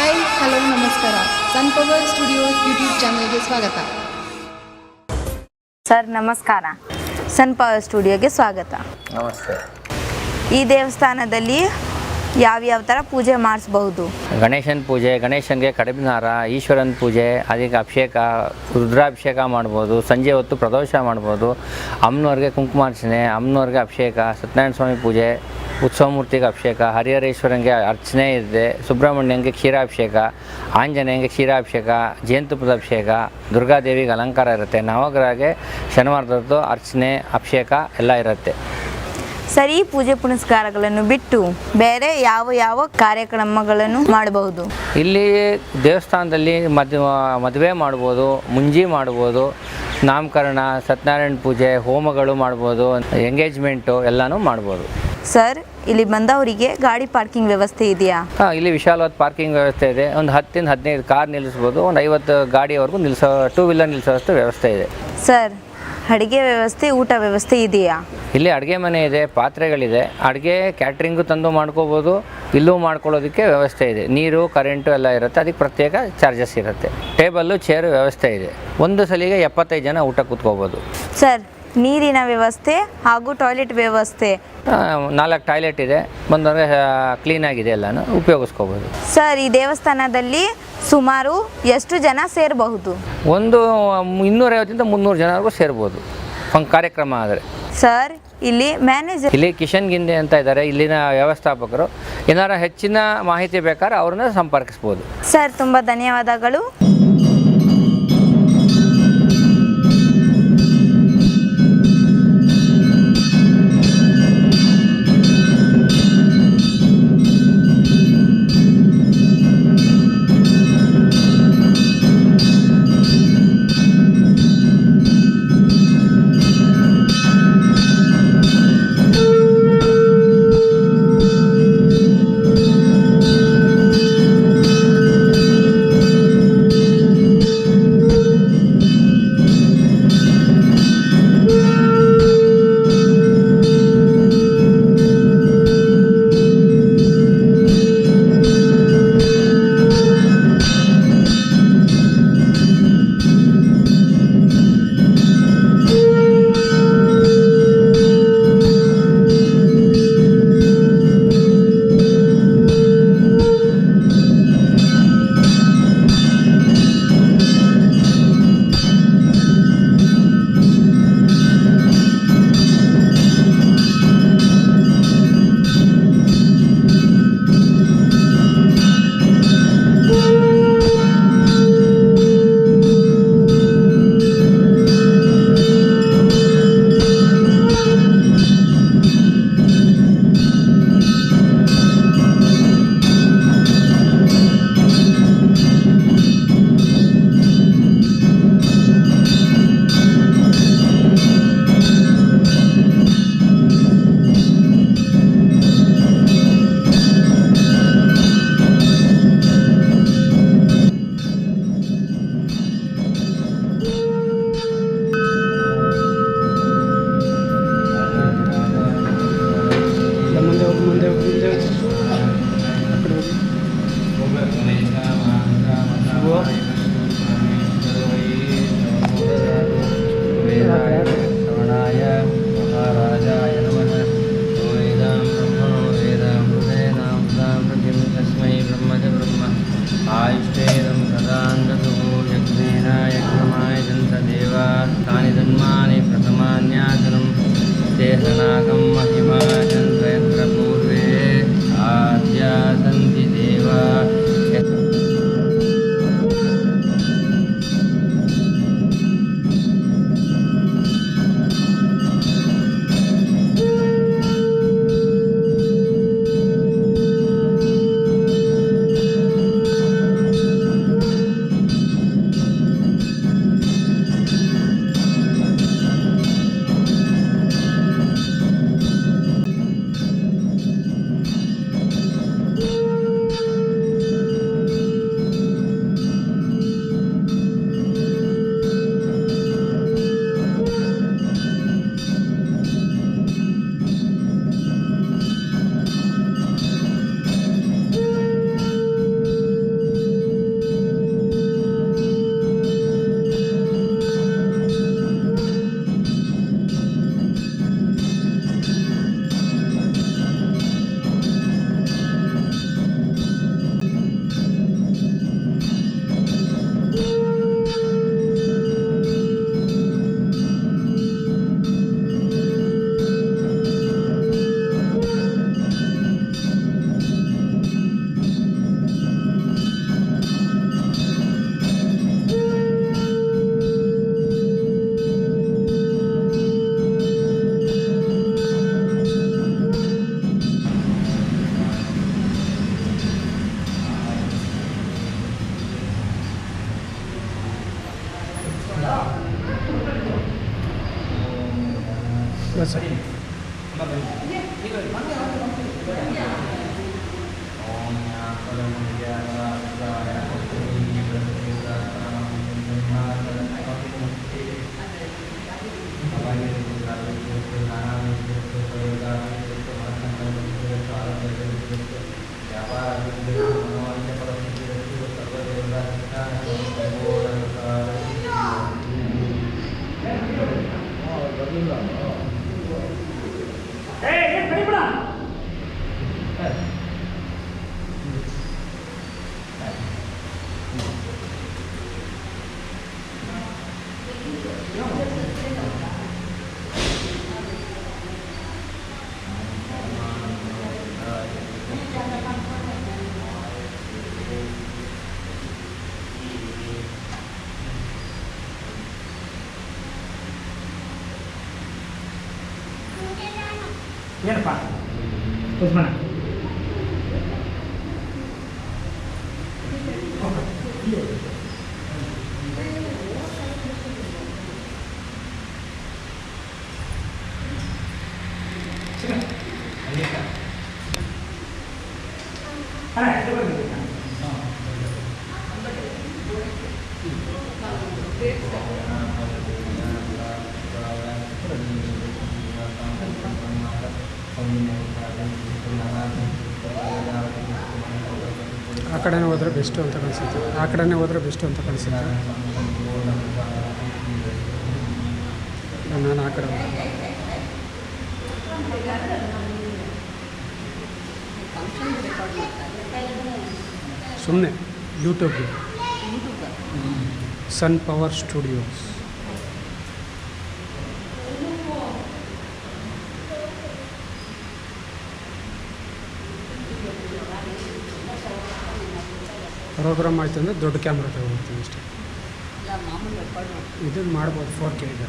Hi hello ನಮಸ್ಕಾರ ಸನ್ power studios YouTube ಚಾನಲ್ಗೆ ಸ್ವಾಗತ. ಸರ್ ನಮಸ್ಕಾರ, ಸನ್ ಪವರ್ ಸ್ಟುಡಿಯೋಗೆ ಸ್ವಾಗತ. ನಮಸ್ತೆ. ಈ ದೇವಸ್ಥಾನದಲ್ಲಿ ಯಾವ್ಯಾವ ಥರ ಪೂಜೆ ಮಾಡಿಸ್ಬಹುದು? ಗಣೇಶನ ಪೂಜೆ, ಗಣೇಶನಿಗೆ ಕಡಬಿನಾರ, ಈಶ್ವರನ ಪೂಜೆ, ಅದಕ್ಕೆ ಅಭಿಷೇಕ, ರುದ್ರಾಭಿಷೇಕ ಮಾಡ್ಬೋದು. ಸಂಜೆ ಹೊತ್ತು ಪ್ರದೋಷ ಮಾಡ್ಬೋದು. ಅಮ್ಮನವ್ರಿಗೆ ಕುಂಕುಮಾರ್ಚನೆ, ಅಮ್ಮನವ್ರಿಗೆ ಅಭಿಷೇಕ, ಸತ್ಯನಾರಾಯಣ ಸ್ವಾಮಿ ಪೂಜೆ, ಉತ್ಸವಮೂರ್ತಿಗೆ ಅಭಿಷೇಕ, ಹರಿಹರೇಶ್ವರಂಗೆ ಅರ್ಚನೆ ಇದೆ, ಸುಬ್ರಹ್ಮಣ್ಯಂಗೆ ಕ್ಷೀರಾಭಿಷೇಕ, ಆಂಜನೇಯಂಗೆ ಕ್ಷೀರಾಭಿಷೇಕ, ಜೇನುತುಪ್ಪದ ಅಭಿಷೇಕ, ದುರ್ಗಾದೇವಿಗೆ ಅಲಂಕಾರ ಇರುತ್ತೆ, ನವಗ್ರಹಗೆ ಶನಿವಾರದದ್ದು ಅರ್ಚನೆ ಅಭಿಷೇಕ ಎಲ್ಲ ಇರುತ್ತೆ. ಸರಿ, ಪೂಜೆ ಪುನಸ್ಕಾರಗಳನ್ನು ಬಿಟ್ಟು ಬೇರೆ ಯಾವ ಯಾವ ಕಾರ್ಯಕ್ರಮಗಳನ್ನು ಮಾಡಬಹುದು? ಇಲ್ಲಿ ದೇವಸ್ಥಾನದಲ್ಲಿ ಮದುವೆ ಮಾಡ್ಬೋದು, ಮುಂಜಿ ಮಾಡ್ಬೋದು, ನಾಮಕರಣ, ಸತ್ಯನಾರಾಯಣ ಪೂಜೆ, ಹೋಮಗಳು ಮಾಡ್ಬೋದು, ಎಂಗೇಜ್ಮೆಂಟು ಎಲ್ಲನೂ ಮಾಡ್ಬೋದು. ಸರ್, ಇಲ್ಲಿ ಬಂದವರಿಗೆ ಗಾಡಿ ಪಾರ್ಕಿಂಗ್ ವ್ಯವಸ್ಥೆ ಇದೆಯಾ? ಇಲ್ಲಿ ವಿಶಾಲವಾದ ಪಾರ್ಕಿಂಗ್ ವ್ಯವಸ್ಥೆ ಇದೆ. ಒಂದು 10-15 ಕಾರ್ ನಿಲ್ಲಿಸ್ಬೋದು. ಒಂದು 50 ಗಾಡಿಯವರೆಗೂ ಟೂ ವೀಲರ್ ನಿಲ್ಲಿಸೋಷ್ಟು ವ್ಯವಸ್ಥೆ ಇದೆ. ಸರ್, ಅಡುಗೆ ವ್ಯವಸ್ಥೆ, ಊಟ ವ್ಯವಸ್ಥೆ ಇದೆಯಾ? ಇಲ್ಲಿ ಅಡುಗೆ ಮನೆ ಇದೆ, ಪಾತ್ರೆಗಳಿದೆ. ಅಡುಗೆ ಕ್ಯಾಟ್ರಿಂಗು ತಂದು ಮಾಡ್ಕೋಬೋದು, ಇಲ್ಲೂ ಮಾಡ್ಕೊಳ್ಳೋದಕ್ಕೆ ವ್ಯವಸ್ಥೆ ಇದೆ. ನೀರು, ಕರೆಂಟು ಎಲ್ಲ ಇರುತ್ತೆ. ಅದಕ್ಕೆ ಪ್ರತ್ಯೇಕ ಚಾರ್ಜಸ್ ಇರುತ್ತೆ. ಟೇಬಲ್ಲು, ಚೇರು ವ್ಯವಸ್ಥೆ ಇದೆ. ಒಂದು ಸಲಿಗೆ 75 ಜನ ಊಟ ಕೂತ್ಕೋಬೋದು. ಸರ್, ನೀರಿನ ವ್ಯವಸ್ಥೆ ಹಾಗೂ ಟಾಯ್ಲೆಟ್ ವ್ಯವಸ್ಥೆ? 4 ಟಾಯ್ಲೆಟ್ ಇದೆ. ಬಂದವರಿಗೆ ಕ್ಲೀನಾಗಿದೆ, ಎಲ್ಲನೂ ಉಪಯೋಗಿಸ್ಕೋಬೋದು. ಸರ್, ಈ ದೇವಸ್ಥಾನದಲ್ಲಿ ಸುಮಾರು ಎಷ್ಟು ಜನ ಸೇರಬಹುದು? ಒಂದು 250-300 ಜನವರೆಗೂ ಸೇರ್ಬೋದು ಕಾರ್ಯಕ್ರಮ ಆದರೆ. ಸರ್, ಇಲ್ಲಿ ಮ್ಯಾನೇಜರ್? ಇಲ್ಲಿ ಕಿಶನ್ ಗಿಂದೆ ಅಂತ ಇದ್ದಾರೆ, ಇಲ್ಲಿನ ವ್ಯವಸ್ಥಾಪಕರು. ಏನಾರ ಹೆಚ್ಚಿನ ಮಾಹಿತಿ ಬೇಕಾದ್ರೆ ಅವ್ರನ್ನ ಸಂಪರ್ಕಿಸ್ಬೋದು. ಸರ್, ತುಂಬ ಧನ್ಯವಾದಗಳು. ಏನಪ್ಪ ಉಸ್ಮಣ ಆ ಕಡೆನೇ ಹೋದರೆ ಬೆಸ್ಟು ಅಂತ ಕಾಣಿಸುತ್ತೆ. ಆ ಕಡೆನೇ ಹೋದರೆ ಬೆಸ್ಟು ಅಂತ ಕಾಣಿಸುತ್ತೆ. ನಾನು ಆ ಕಡೆ ಸುಮ್ಮನೆ ಯೂಟ್ಯೂಬ್ಗೆ ಸನ್ ಪವರ್ ಸ್ಟುಡಿಯೋಸ್. ಪ್ರೋಗ್ರಾಮ್ ಆಯಿತು ಅಂದರೆ ದೊಡ್ಡ ಕ್ಯಾಮ್ರಾ ತಗೊಳ್ತೀನಿ ಅಷ್ಟೇ. ಇದನ್ನು ಮಾಡ್ಬೋದು 4K ಇದೆ.